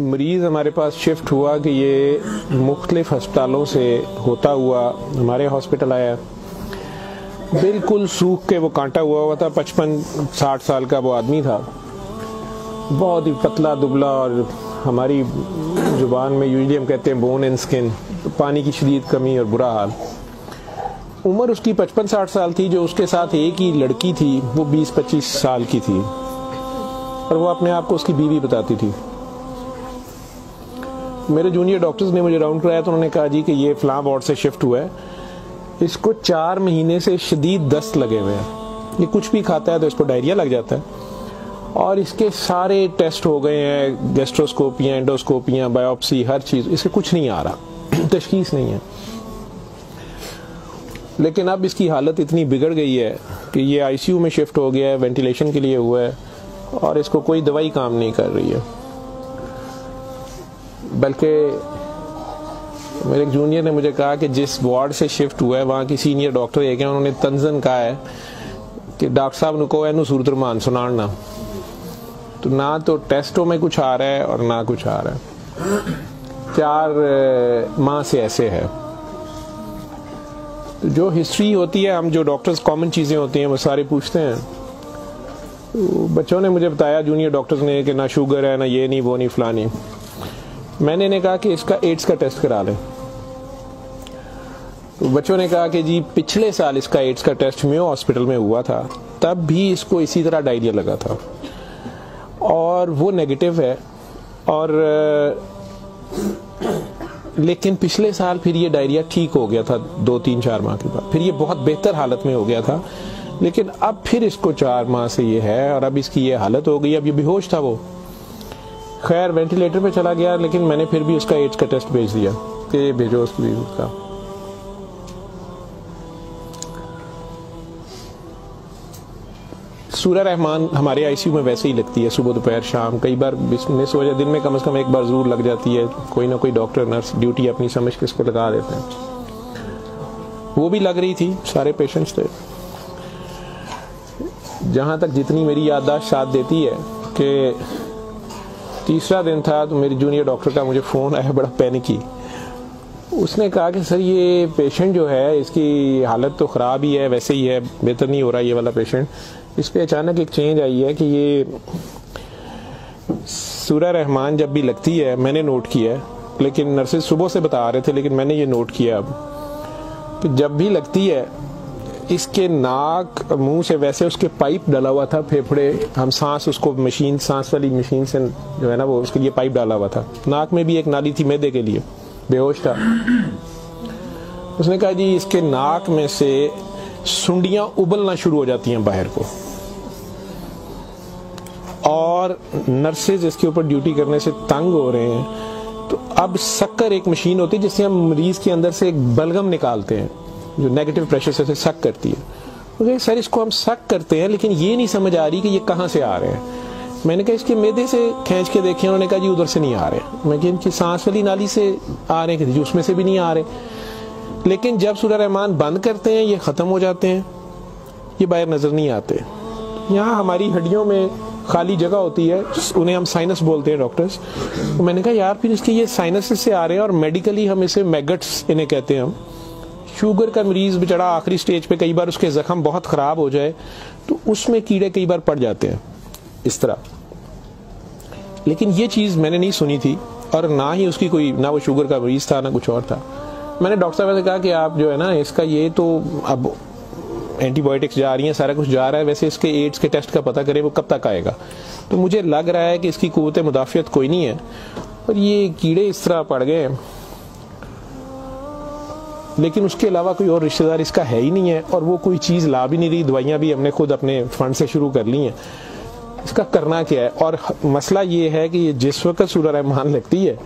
मरीज़ हमारे पास शिफ्ट हुआ कि ये मुख्तलिफ़ अस्पतालों से होता हुआ हमारे हॉस्पिटल आया। बिल्कुल सूख के वो कांटा हुआ था। 55-60 साल का वो आदमी था, बहुत ही पतला दुबला, और हमारी ज़ुबान में यूजुअली हम कहते हैं बोन एंड स्किन, पानी की शदीद कमी और बुरा हाल। उम्र उसकी 55-60 साल थी। जो उसके साथ एक ही लड़की थी वो 20-25 साल की थी, और वो अपने आप को उसकी बीवी बताती थी। मेरे जूनियर डॉक्टर्स ने मुझे राउंड कराया तो उन्होंने कहा जी कि ये फ़लाँ वार्ड से शिफ्ट हुआ है, इसको 4 महीने से शदीद दस्त लगे हुए हैं, ये कुछ भी खाता है तो इसको डायरिया लग जाता है, और इसके सारे टेस्ट हो गए हैं, गैस्ट्रोस्कोपियाँ, एंडोस्कोपियाँ, बायोप्सी, हर चीज़, इससे कुछ नहीं आ रहा, तशखीस नहीं है। लेकिन अब इसकी हालत इतनी बिगड़ गई है कि ये आईसीयू में शिफ्ट हो गया है, वेंटिलेशन के लिए हुआ है, और इसको कोई दवाई काम नहीं कर रही है। बल्कि मेरे एक जूनियर ने मुझे कहा कि जिस वार्ड से शिफ्ट हुआ है वहाँ की सीनियर डॉक्टर एक है, उन्होंने तंजन कहा है कि डॉक्टर साहब ने कहो एनू सूरत रमान सुनाना। तो ना तो टेस्टों में कुछ आ रहा है और ना कुछ आ रहा है। 4 माह से ऐसे है। तो जो हिस्ट्री होती है, हम जो डॉक्टर्स कॉमन चीज़ें होती हैं वो सारे पूछते हैं। तो बच्चों ने मुझे बताया, जूनियर डॉक्टर्स ने, कि ना शुगर है, ना ये नहीं, वो नहीं, फलानी। मैंने इन्हें कहा कि इसका एड्स का टेस्ट करा लें। तो बच्चों ने कहा कि जी पिछले साल इसका एड्स का टेस्ट मेयो हॉस्पिटल में हुआ था, तब भी इसको इसी तरह डायरिया लगा था और वो नेगेटिव है, और लेकिन पिछले साल फिर ये डायरिया ठीक हो गया था 2-3-4 माह के बाद, फिर ये बहुत बेहतर हालत में हो गया था, लेकिन अब फिर इसको 4 माह से ये है और अब इसकी ये हालत हो गई। अब ये बेहोश था वो, खैर वेंटिलेटर पे चला गया, लेकिन मैंने फिर भी उसका एड्स का टेस्ट भेज दिया कि भेजो उसकी बीवी का। सूरह रहमान हमारे आईसीयू में वैसे ही लगती है, सुबह दोपहर शाम, कई बार मिस हो जाए, दिन में कम से कम एक बार जरूर लग जाती है। कोई ना कोई डॉक्टर नर्स ड्यूटी अपनी समझ के इसको लगा देते हैं। वो भी लग रही थी, सारे पेशेंट्स थे। जहाँ तक जितनी मेरी याददाश्त साथ देती है कि तीसरा दिन था तो मेरी जूनियर डॉक्टर का मुझे फ़ोन आया, बड़ा पैनिकी। उसने कहा कि सर ये पेशेंट जो है इसकी हालत तो ख़राब ही है, वैसे ही है, बेहतर नहीं हो रहा ये वाला पेशेंट। इस पर अचानक एक चेंज आई है कि ये सूरह रहमान जब भी लगती है, मैंने नोट किया है, लेकिन नर्सेज सुबह से बता रहे थे, लेकिन मैंने ये नोट किया अब कि जब भी लगती है इसके नाक मुंह से वैसे उसके पाइप डाला हुआ था, फेफड़े, हम सांस उसको मशीन, सांस वाली मशीन से जो है ना वो उसके लिए पाइप डाला हुआ था, नाक में भी एक नाली थी मैदे के लिए, बेहोश था। उसने कहा जी इसके नाक में से सुंडियां उबलना शुरू हो जाती हैं बाहर को, और नर्सेज इसके ऊपर ड्यूटी करने से तंग हो रहे हैं। तो अब शक्कर एक मशीन होती है जिससे हम मरीज के अंदर से एक बलगम निकालते हैं जो नेगेटिव प्रेशर से सक करती है। तो सर इसको हम सक करते हैं, लेकिन ये नहीं समझ आ रही कि ये कहाँ से आ रहे हैं। मैंने कहा इसके मैदे से खींच के देखे, उन्होंने कहा जी उधर से नहीं आ रहे। मैं इनकी सांस वाली नाली से आ रहे हैं, उसमें से भी नहीं आ रहे। लेकिन जब सूरह रहमान बंद करते हैं ये ख़त्म हो जाते हैं, ये बाहर नज़र नहीं आते। यहाँ हमारी हड्डियों में खाली जगह होती है, उन्हें हम साइनस बोलते हैं डॉक्टर्स। तो मैंने कहा यार फिर इसके ये साइनस से आ रहे हैं, और मेडिकली हम इसे मैगट्स इन्हें कहते हैं हम। शुगर का मरीज बेचारा आखिरी स्टेज पे, कई बार उसके जख्म बहुत ख़राब हो जाए तो उसमें कीड़े कई बार पड़ जाते हैं इस तरह। लेकिन ये चीज़ मैंने नहीं सुनी थी, और ना ही उसकी कोई, ना वो शुगर का मरीज था ना कुछ और था। मैंने डॉक्टर साहब से कहा कि आप जो है ना इसका ये तो अब एंटीबायोटिक्स जा रही हैं, सारा कुछ जा रहा है, वैसे इसके एड्स के टेस्ट का पता करें वो कब तक आएगा। तो मुझे लग रहा है कि इसकी कुव्वत मुदाफ़ियत कोई नहीं है, और ये कीड़े इस तरह पड़ गए हैं, लेकिन उसके अलावा कोई और रिश्तेदार इसका है ही नहीं है, और वो कोई चीज़ ला भी नहीं रही। दवाइयाँ भी हमने खुद अपने फंड से शुरू कर ली हैं। इसका करना क्या है? और मसला ये है कि ये जिस वक्त सूरह रहमान लगती है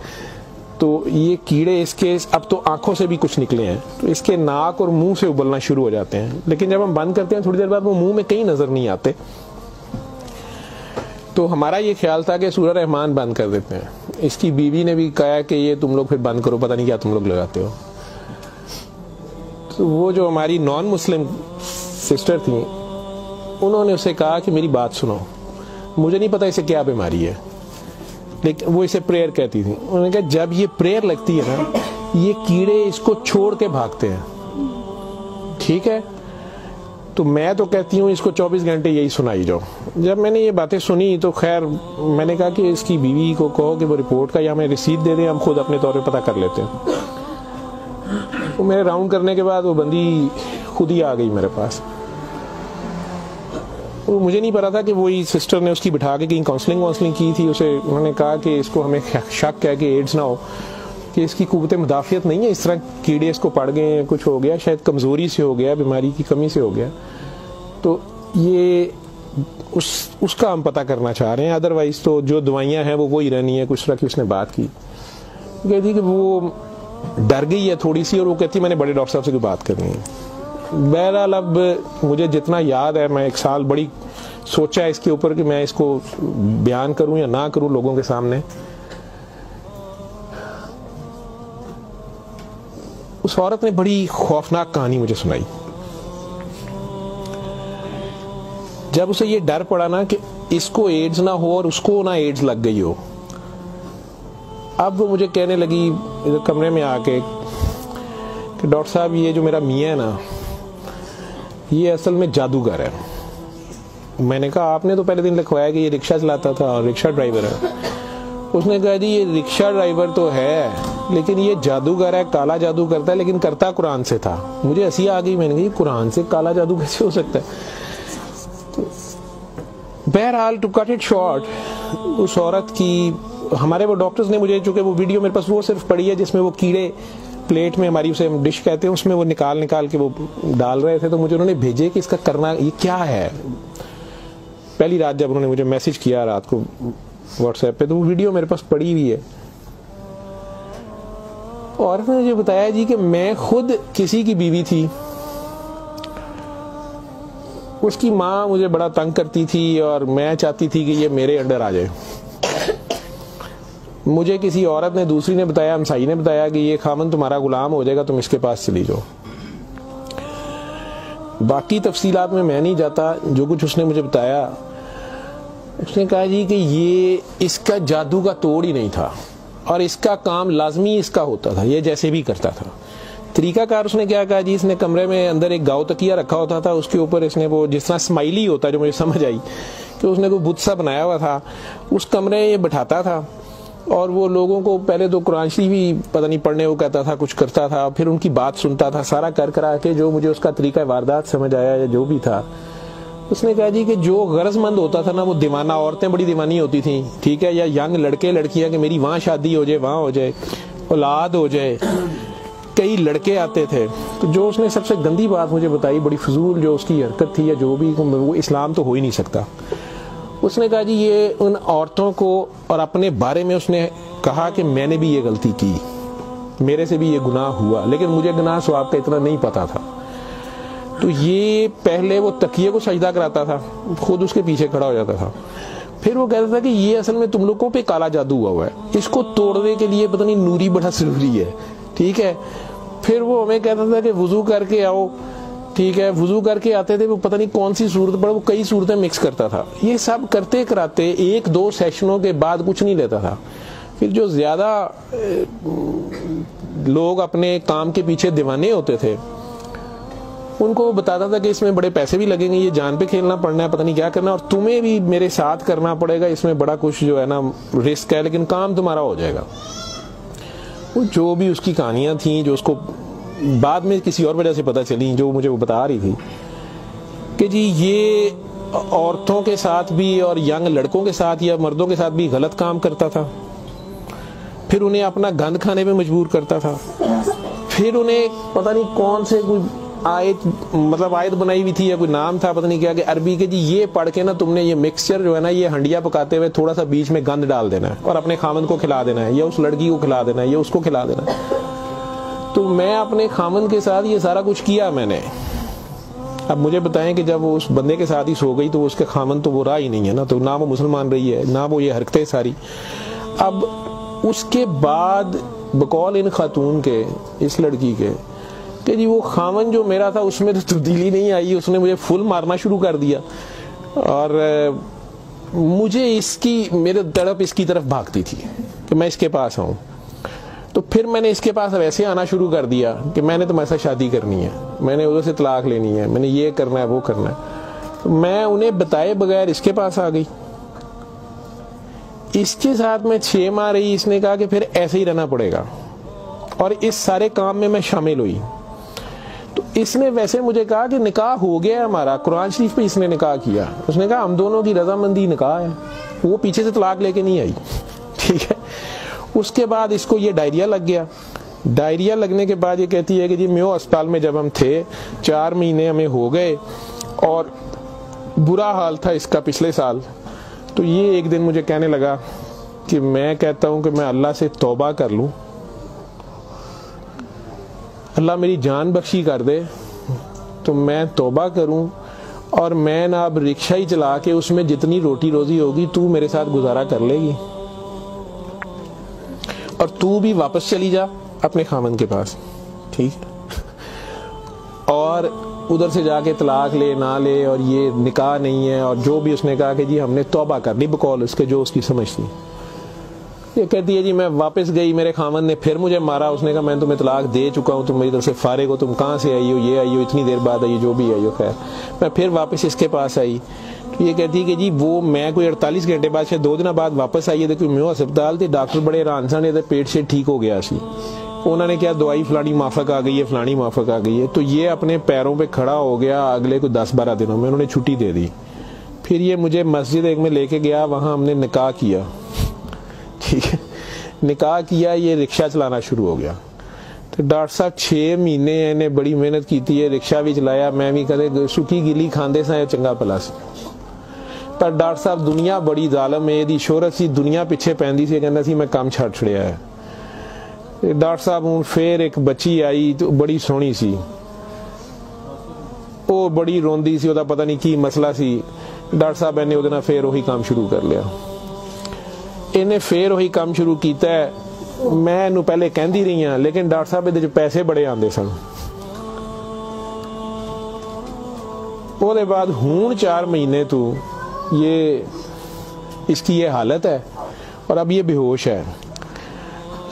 तो ये कीड़े इसके अब तो आंखों से भी कुछ निकले हैं, तो इसके नाक और मुंह से उबलना शुरू हो जाते हैं। लेकिन जब हम बंद करते हैं थोड़ी देर बाद वो मुंह में कहीं नजर नहीं आते। तो हमारा ये ख्याल था कि सूरह रहमान बंद कर देते हैं। इसकी बीवी ने भी कहा कि ये तुम लोग फिर बंद करो, पता नहीं क्या तुम लोग लगाते हो। तो वो जो हमारी नॉन मुस्लिम सिस्टर थी, उन्होंने उसे कहा कि मेरी बात सुनो, मुझे नहीं पता इसे क्या बीमारी है, लेकिन वो इसे प्रेयर कहती थी। उन्होंने कहा जब ये प्रेयर लगती है ना, ये कीड़े इसको छोड़ के भागते हैं, ठीक है। तो मैं तो कहती हूँ इसको 24 घंटे यही सुनाई जाओ। जब मैंने ये बातें सुनी तो खैर मैंने कहा कि इसकी बीवी को कहो कि वो रिपोर्ट का या हमें रिसीट दे दें, हम खुद अपने तौर पे पता कर लेते हैं। तो मेरे राउंड करने के बाद वो बंदी खुद ही आ गई मेरे पास। तो मुझे नहीं पता था कि वही सिस्टर ने उसकी बिठा के कहीं काउंसलिंग की थी। उसे उन्होंने कहा कि इसको हमें शक है कि एड्स ना हो, कि इसकी कुव्वत मुदाफ़ियत नहीं है, इस तरह कीड़े इसको पड़ गए, कुछ हो गया, शायद कमज़ोरी से हो गया, बीमारी की कमी से हो गया। तो ये उसका हम पता करना चाह रहे हैं। अदरवाइज तो जो दवाइयाँ हैं वो वही रहनी है। कुछ तरह की उसने बात की, कहती कि वो डर गई है थोड़ी सी, और वो कहती मैंने बड़े डॉक्टर साहब से कोई बात करनी है। बहरहाल अब मुझे जितना याद है, मैं 1 साल बड़ी सोचा है इसके ऊपर कि मैं इसको बयान करूं या ना करूं लोगों के सामने। उस औरत ने बड़ी खौफनाक कहानी मुझे सुनाई। जब उसे ये डर पड़ा ना कि इसको एड्स ना हो और उसको ना एड्स लग गई हो, अब वो मुझे कहने लगी कमरे में आके कि डॉक्टर साहब ये जो मेरा मियां है ना, ये असल में जादूगर है। मैंने कहा आपने तो पहले दिन लिखवाया कि ये रिक्शा चलाता था और रिक्शा ड्राइवर है। उसने कहा जी ये रिक्शा ड्राइवर तो है, लेकिन ये जादूगर है, काला जादू करता है, लेकिन करता कुरान से था। मुझे हंसी आ गई। मैंने कहा कुरान से काला जादू कैसे हो सकता है। तो बहरहाल टू कट इट शॉर्ट, उस औरत की हमारे वो डॉक्टर्स ने मुझे, चूंकि वो वीडियो मेरे पास वो सिर्फ पड़ी है जिसमें वो कीड़े प्लेट में, हमारी उसे हम डिश कहते हैं, उसमें वो निकाल के वो डाल रहे थे। तो मुझे उन्होंने भेजे कि इसका करना ये क्या है। पहली रात जब उन्होंने मुझे मैसेज किया रात को व्हाट्सएप पे, तो वो वीडियो मेरे पास पड़ी हुई है। और उसने मुझे बताया जी कि मैं खुद किसी की बीवी थी, उसकी माँ मुझे बड़ा तंग करती थी और मैं चाहती थी कि ये मेरे अंडर आ जाए। मुझे किसी औरत ने, दूसरी ने बताया, हमसाई ने बताया कि ये खामन तुम्हारा गुलाम हो जाएगा, तुम इसके पास चली जाओ। बाकी तफसीलात में मैं नहीं जाता। जो कुछ उसने मुझे बताया, उसने कहा जी कि ये इसका जादू का तोड़ ही नहीं था और इसका काम लाजमी इसका होता था, ये जैसे भी करता था। तरीकाकार उसने क्या कहा जी, इसने कमरे में अंदर एक गाव तकिया रखा होता था, उसके ऊपर इसने वो जिस तरह स्माइली होता है, जो मुझे समझ आई कि उसने कोई बुत सा बनाया हुआ था, उस कमरे में ये बैठाता था और वो लोगों को पहले तो कुरान शरीफ भी पता नहीं पढ़ने को कहता था, कुछ करता था, फिर उनकी बात सुनता था, सारा कर करा के जो मुझे उसका तरीका वारदात समझ आया या जो भी था। उसने कहा जी कि जो गरजमंद होता था ना, वो दीवाना, औरतें बड़ी दीवानी होती थी, ठीक है, या यंग लड़के लड़कियां कि मेरी वहाँ शादी हो जाए, वहाँ हो जाए, औलाद हो जाए, कई लड़के आते थे। तो जो उसने सबसे गंदी बात मुझे बताई, बड़ी फजूल जो उसकी हरकत थी या जो भी, वो इस्लाम तो हो ही नहीं सकता। उसने कहा जी ये उन औरतों को, और अपने बारे में उसने कहा कि मैंने भी ये गलती की, मेरे से भी ये गुनाह हुआ, लेकिन मुझे गुनाह सवाब का इतना नहीं पता था। तो ये पहले वो तकिए को सजदा कराता था, खुद उसके पीछे खड़ा हो जाता था, फिर वो कहता था कि ये असल में तुम लोगों पे काला जादू हुआ है, इसको तोड़ने के लिए पता नहीं नूरी बड़ा जरूरी है, ठीक है। फिर वो हमें कहता था कि वुजू करके आओ, ठीक है, वुजू करके आते थे, वो पता नहीं कौन सी सूरत पर वो कई सूरतें मिक्स करता था। ये सब करते कराते 1-2 सेशनों के बाद कुछ नहीं लेता था। फिर जो ज्यादा लोग अपने काम के पीछे दीवाने होते थे, उनको वो बताता था कि इसमें बड़े पैसे भी लगेंगे, ये जान पे खेलना पड़ना है, पता नहीं क्या करना, और तुम्हें भी मेरे साथ करना पड़ेगा, इसमें बड़ा कुछ जो है ना रिस्क है, लेकिन काम तुम्हारा हो जाएगा। वो जो भी उसकी कहानियां थी, जो उसको बाद में किसी और वजह से पता चली, जो मुझे वो बता रही थी कि जी ये औरतों के साथ भी और यंग लड़कों के साथ या मर्दों के साथ भी गलत काम करता था, फिर उन्हें अपना गंद खाने में मजबूर करता था, फिर उन्हें पता नहीं कौन से कोई आयत बनाई हुई थी या कोई नाम था, पता नहीं क्या, कि अरबी के जी ये पढ़ के ना तुमने ये मिक्सचर जो है ना, ये हंडिया पकाते हुए थोड़ा सा बीच में गंद डाल देना है और अपने खामन को खिला देना है, या उस लड़की को खिला देना है, या उसको खिला देना है। तो मैं अपने खामन के साथ ये सारा कुछ किया मैंने। अब मुझे बताएं कि जब वो उस बंदे के साथ ही सो गई तो उसके खामन तो वो रहा ही नहीं है ना, तो ना वो मुसलमान रही है, ना वो ये हरकतें सारी। अब उसके बाद बकौल इन खातून के, इस लड़की के, कि जी वो खामन जो मेरा था उसमें तो तब्दीली नहीं आई, उसने मुझे फुल मारना शुरू कर दिया। और मुझे इसकी, मेरे तड़प इसकी तरफ भागती थी कि मैं इसके पास आऊं। तो फिर मैंने इसके पास वैसे आना शुरू कर दिया कि मैंने तुम्हारे साथ शादी करनी है, मैंने उधर से तलाक लेनी है, मैंने ये करना है वो करना है। तो मैं उन्हें बताए बगैर इसके पास आ गई। इसके साथ मैं 6 माह रही। इसने कहा कि फिर ऐसे ही रहना पड़ेगा, और इस सारे काम में मैं शामिल हुई। तो इसने वैसे मुझे कहा कि निकाह हो गया हमारा, कुरान शरीफ पे इसने निकाह किया। उसने कहा हम दोनों की रजामंदी निकाह है, वो पीछे से तलाक लेके नहीं आई, ठीक है। उसके बाद इसको ये डायरिया लग गया। डायरिया लगने के बाद ये कहती है कि जी मेयो अस्पताल में जब हम थे 4 महीने हमें हो गए और बुरा हाल था इसका पिछले साल। तो ये एक दिन मुझे कहने लगा कि मैं कहता हूं कि मैं अल्लाह से तौबा कर लूं, अल्लाह मेरी जान बख्शी कर दे, तो मैं तौबा करूं और मैं ना अब रिक्शा ही चला के उसमें जितनी रोटी रोजी होगी तू मेरे साथ गुजारा कर लेगी, और तू भी वापस चली जा अपने खामन के पास, ठीक। और उधर से जाके तलाक ले ना ले, और ये निकाह नहीं है, और जो भी उसने कहा कि जी हमने तौबा कर ली बकौल उसके जो उसकी समझ थी। ये कहती है जी मैं वापस गई, मेरे खामन ने फिर मुझे मारा। उसने कहा मैं तुम्हें तलाक दे चुका हूँ, तुम मेरी तरफ से फारिग हो, तुम कहाँ से आई हो, ये आई हो, इतनी देर बाद आई हो, जो भी आई हो। खैर मैं फिर वापस इसके पास आई। तो ये कहती है कि जी वो मैं कोई 48 घंटे बाद, शायद 2 दिन बाद वापस आई है। देखो मैं अस्पताल थे, डॉक्टर बड़े हैरान सन, पेट से ठीक हो गया सी। उन्होंने क्या दवाई फलानी माफक आ गई है, फलानी माफक आ गई है। तो ये अपने पैरों पे खड़ा हो गया। अगले कोई 10-12 दिनों में उन्होंने छुट्टी दे दी। फिर ये मुझे मस्जिद एक में लेके गया, वहां हमने निकाह किया, ठीक है। निकाह किया, ये रिक्शा चलाना शुरू हो गया। तो डॉक्टर साहब 6 महीने इन्हें बड़ी मेहनत की थी, रिक्शा भी चलाया, मैं भी कदे सुखी गिली खांदे सा चंगा भला सी। पर डॉक्टर साहब दुनिया बड़ी जालम है, यदी शोहरत सी दुनिया पिछे पैंदी सी, कहंदा सी मैं काम छड़ छड़िया है। डॉक्टर साहब हूँ फिर एक बच्ची आई, तो बड़ी सोहनी सी, वो बड़ी रोंदी सी, ओदा पता नहीं की मसला सी। डॉक्टर साहब ने ਉਹਦੇ ਨਾਲ फिर वही काम शुरू कर लिया। इन्हें फिर वही काम शुरू किया है। मैं इनू पहले कहती रही हाँ, लेकिन डॉक्टर साहब ਇਹਦੇ ਚ पैसे बड़े आते सन। ਉਹਦੇ बाद हूँ 4 महीने तो ये इसकी ये हालत है, और अब ये बेहोश है।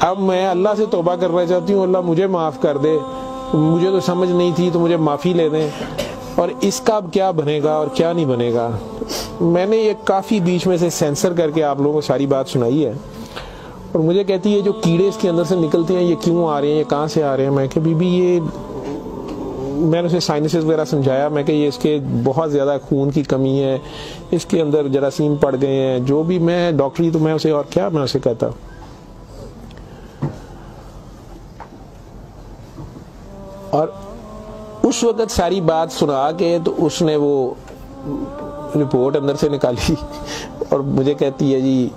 अब मैं अल्लाह से तौबा करना चाहती हूँ, अल्लाह मुझे माफ़ कर दे, मुझे तो समझ नहीं थी, तो मुझे माफ़ी ले दें, और इसका अब क्या बनेगा और क्या नहीं बनेगा। मैंने ये काफ़ी बीच में से सेंसर करके आप लोगों को सारी बात सुनाई है। और मुझे कहती है जो कीड़े इसके अंदर से निकलते हैं ये क्यों आ रहे हैं, ये कहाँ से आ रहे हैं। मैं कि बीबी ये, मैंने उसे साइनसेस वगैरह समझाया। मैं कि ये इसके बहुत ज़्यादा खून की कमी है, इसके अंदर जरासीम पड़ गए हैं, जो भी। मैं डॉक्टरी तो मैं उसे और क्या मैं उसे कहता। और उस वक्त सारी बात सुना के तो उसने वो रिपोर्ट अंदर से निकाली और मुझे कहती है जी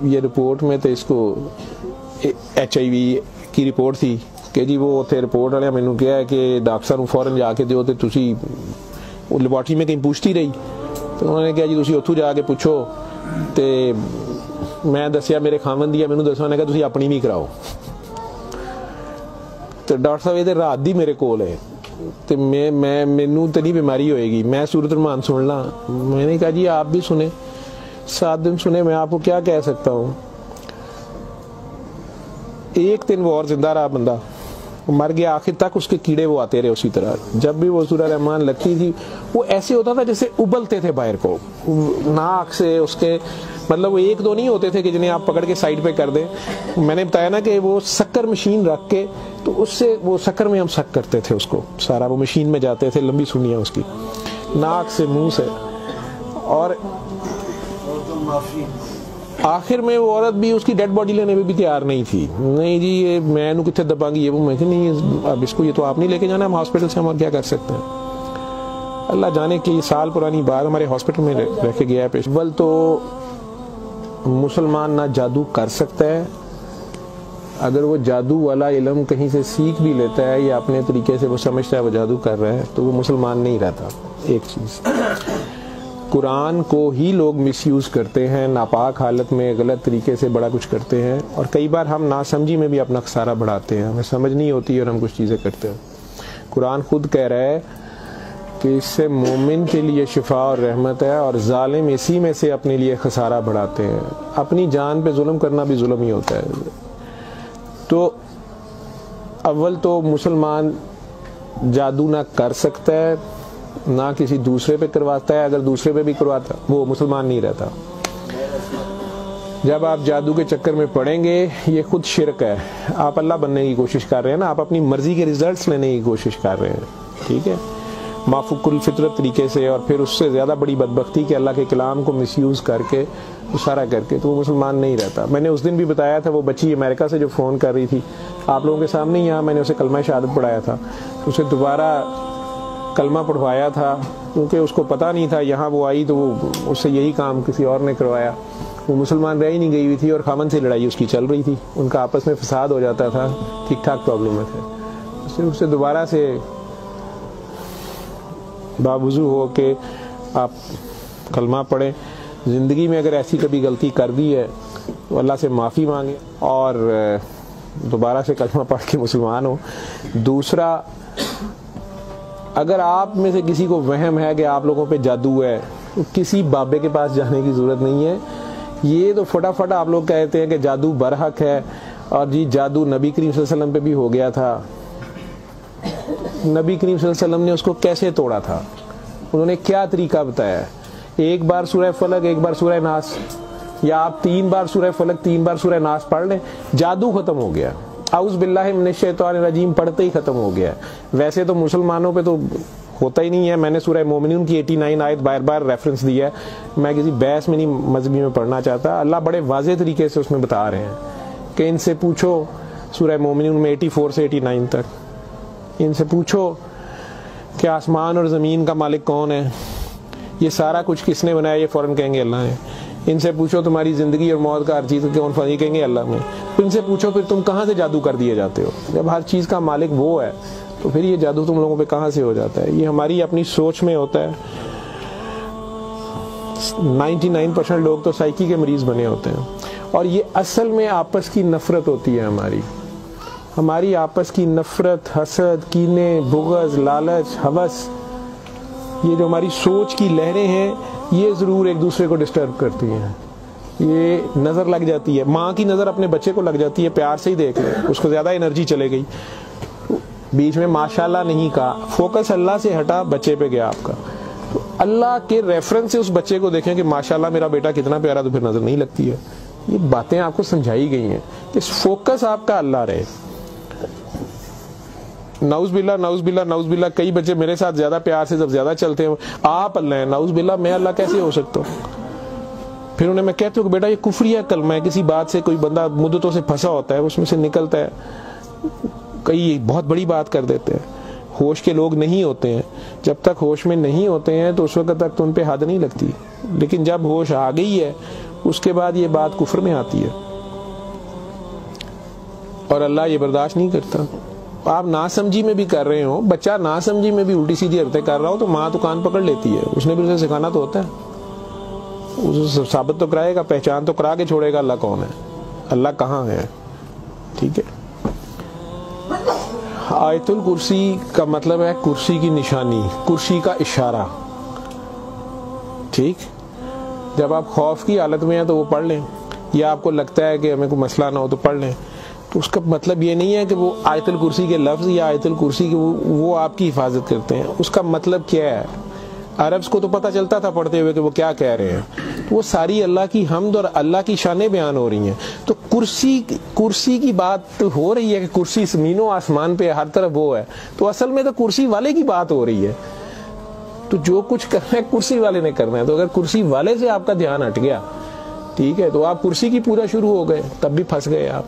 ये रिपोर्ट में तो इसको HIV की रिपोर्ट थी कि जी वो उत्थे रिपोर्ट वाले मैनू कहा है कि डॉक्टर साहब फौरन जाके दिओ ते तुसी, वो लेबोरेटरी में कहीं पूछती रही। तो उन्होंने कहा जी तुसी उत्थों जाके पूछो। तो मैं दसिया मेरे खामन दी मैनू दसो, उन्होंने कहा तुसी अपनी भी कराओ। तो डॉक्टर साहब ये रात दी मेरे कोल है, तो मैं मैनू तो नहीं बीमारी होएगी, मैं सूरत रहमान सुन ला। मैंने कहा जी आप भी सुने, 7 दिन सुने, मैं आपको क्या कह सकता हूँ। 1 दिन वो और जिंदा रहा, बंदा मर गया। आखिर तक उसके कीड़े वो आते रहे उसी तरह। जब भी वो सूरह रहमान लगती थी वो ऐसे होता था जैसे उबलते थे बाहर को, नाक से उसके, मतलब वो 1-2 नहीं होते थे कि जिन्हें आप पकड़ के साइड पे कर दें। मैंने बताया ना कि वो शक्कर मशीन रख के, तो उससे वो शक्कर में हम शक करते थे उसको सारा, वो मशीन में जाते थे, लंबी सुनिया उसकी नाक से मुंह से। और आखिर में वो औरत भी उसकी डेड बॉडी लेने में भी तैयार नहीं थी। नहीं जी ये मैं इन्हू कितने दबांगी, ये वो। मैं नहीं, अब इसको ये तो आप नहीं लेके जाना, हम हॉस्पिटल से हम और क्या कर सकते हैं। अल्लाह जाने की साल पुरानी बात, हमारे हॉस्पिटल में रह के गया है पेश। अव्वल तो मुसलमान ना जादू कर सकता है, अगर वो जादू वाला इल्म कहीं से सीख भी लेता है या अपने तरीके से वो समझता है वो जादू कर रहा है, तो वो मुसलमान नहीं रहता। एक चीज़, कुरान को ही लोग मिसयूज़ करते हैं, नापाक हालत में गलत तरीके से बड़ा कुछ करते हैं, और कई बार हम नासमझी में भी अपना खसारा बढ़ाते हैं, हमें समझ नहीं होती और हम कुछ चीज़ें करते हैं। कुरान खुद कह रहा है कि इससे मोमिन के लिए शिफा और रहमत है, और जालिम इसी में से अपने लिए खसारा बढ़ाते हैं। अपनी जान पे जुल्म करना भी जुल्म ही होता है। तो अव्वल तो मुसलमान जादू ना कर सकता है, ना किसी दूसरे पे करवाता है। अगर दूसरे पे भी करवाता वो मुसलमान नहीं रहता। जब आप जादू के चक्कर में पड़ेंगे, ये खुद शिरक है। आप अल्लाह बनने की कोशिश कर रहे हैं ना, आप अपनी मर्जी के रिजल्ट्स लेने की कोशिश कर रहे हैं, ठीक है, माफुकुल फितरत तरीके से, और फिर उससे ज़्यादा बड़ी बदबख्ती कि अल्लाह के कलाम को मिसयूज़ करके, इशारा करके, तो वो मुसलमान नहीं रहता। मैंने उस दिन भी बताया था, वो बच्ची अमेरिका से जो फ़ोन कर रही थी, आप लोगों के सामने ही, यहाँ मैंने उसे कलमा शहादत पढ़ाया था, उसे दोबारा कलमा पढ़वाया था, क्योंकि उसको पता नहीं था। यहाँ वो आई तो वो उससे यही काम किसी और ने करवाया। वो मुसलमान रह ही नहीं गई हुई थी, और खामन से लड़ाई उसकी चल रही थी, उनका आपस में फसाद हो जाता था, ठीक ठाक प्रॉब्लम में थे। उससे दोबारा से बावजू हो के आप कलमा पढ़ें। ज़िंदगी में अगर ऐसी कभी गलती कर दी है तो अल्लाह से माफ़ी मांगे और दोबारा से कलमा पढ़ के मुसलमान हो। दूसरा, अगर आप में से किसी को वहम है कि आप लोगों पे जादू है, तो किसी बाबे के पास जाने की ज़रूरत नहीं है। ये तो फटाफट आप लोग कहते हैं कि जादू बरहक है, और जी जादू नबी करीम सल्लल्लाहु अलैहि वसल्लम पे भी हो गया था। नबी करीम सल्लल्लाहु अलैहि वसल्लम ने उसको कैसे तोड़ा था, उन्होंने क्या तरीका बताया? एक बार सूरह फलक, एक बार सूरह नास, या आप 3 बार सूरह फलक 3 बार सूरह नास पढ़ लें, जादू खत्म हो गया। औज़ु बिल्लाहि मिनश शैतानिर रजीम पढ़ते ही खत्म हो गया। वैसे तो मुसलमानों पे तो होता ही नहीं है। मैंने सूरह मोमिनून की 89 आयत बार बार रेफरेंस दिया है। मैं किसी बहस में नहीं मजहबी में पढ़ना चाहता। अल्लाह बड़े वाज़े तरीके से उसमें बता रहे हैं कि इनसे पूछो, सूरह मोमिनून में 84 से 89 तक, इनसे पूछो कि आसमान और ज़मीन का मालिक कौन है, ये सारा कुछ किसने बनाया? ये फ़ौरन कहेंगे अल्लाह है। इनसे पूछो तुम्हारी ज़िंदगी और मौत का हर चीज़ कौन फनी, कहेंगे अल्लाह में। फिर इनसे पूछो फिर तुम कहाँ से जादू कर दिए जाते हो? जब हर चीज़ का मालिक वो है तो फिर ये जादू तुम लोगों पे कहाँ से हो जाता है? ये हमारी अपनी सोच में होता है। 99% लोग तो साइकी के मरीज बने होते हैं, और ये असल में आपस की नफरत होती है। हमारी आपस की नफरत, हसद, कीने, बुग़्ज़, लालच, हवस, ये जो हमारी सोच की लहरें हैं, ये ज़रूर एक दूसरे को डिस्टर्ब करती हैं। ये नज़र लग जाती है, माँ की नज़र अपने बच्चे को लग जाती है, प्यार से ही देख ले, उसको ज़्यादा एनर्जी चले गई, बीच में माशाल्लाह नहीं कहा, फोकस अल्लाह से हटा, बच्चे पे गया आपका। तो अल्लाह के रेफरेंस से उस बच्चे को देखें कि माशाल्लाह मेरा बेटा कितना प्यारा, तो फिर नज़र नहीं लगती है। ये बातें आपको समझाई गई हैं कि फोकस आपका अल्लाह रहे। नाउज़ बिल्ला, कई बच्चे मेरे साथ ज्यादा प्यार से जब ज्यादा चलते हैं, आप अल्लाह है, नाउज़ बिल्ला मैं अल्लाह कैसे हो सकता हूँ? फिर उन्हें मैं कहती हूँ कि बेटा ये कुफरिया कलमा है। किसी बात से कोई बंदा मुद्दतों से फंसा होता है, उसमें से निकलता है, कई बहुत बड़ी बात कर देते हैं। होश के लोग नहीं होते हैं, जब तक होश में नहीं होते हैं तो उस वक्त तक तो उन पे हद नहीं लगती, लेकिन जब होश आ गई है उसके बाद ये बात कुफर में आती है, और अल्लाह ये बर्दाश्त नहीं करता। आप नासमझी में भी कर रहे हो, बच्चा नासमझी में भी उल्टी सीधी हरकतें कर रहा हो, तो माँ तो कान पकड़ लेती है, उसने भी उसे सिखाना तो होता है, उसे साबित तो कराएगा, पहचान तो करा के छोड़ेगा अल्लाह कौन है, अल्लाह कहाँ है। ठीक है, आयतुल कुर्सी का मतलब है कुर्सी की निशानी, कुर्सी का इशारा। ठीक, जब आप खौफ की हालत में हैं तो वो पढ़ लें, या आपको लगता है कि हमें कोई मसला ना हो तो पढ़ लें। तो उसका मतलब ये नहीं है कि वो आयतुल कुर्सी के लफ्ज़ या आयतुल कुर्सी के वो आपकी हिफाजत करते हैं। उसका मतलब क्या है? अरब्स को तो पता चलता था पढ़ते हुए कि वो क्या कह रहे हैं, तो वो सारी अल्लाह की हम्द और अल्लाह की शानें बयान हो रही हैं। तो कुर्सी की बात तो हो रही है कि कुर्सी ज़मीनों आसमान पे हर तरफ वो है, तो असल में तो कुर्सी वाले की बात हो रही है। तो जो कुछ करना है कुर्सी वाले ने करना है। तो अगर कुर्सी वाले से आपका ध्यान हट गया, ठीक है, तो आप कुर्सी की पूजा शुरू हो गए, तब भी फंस गए आप।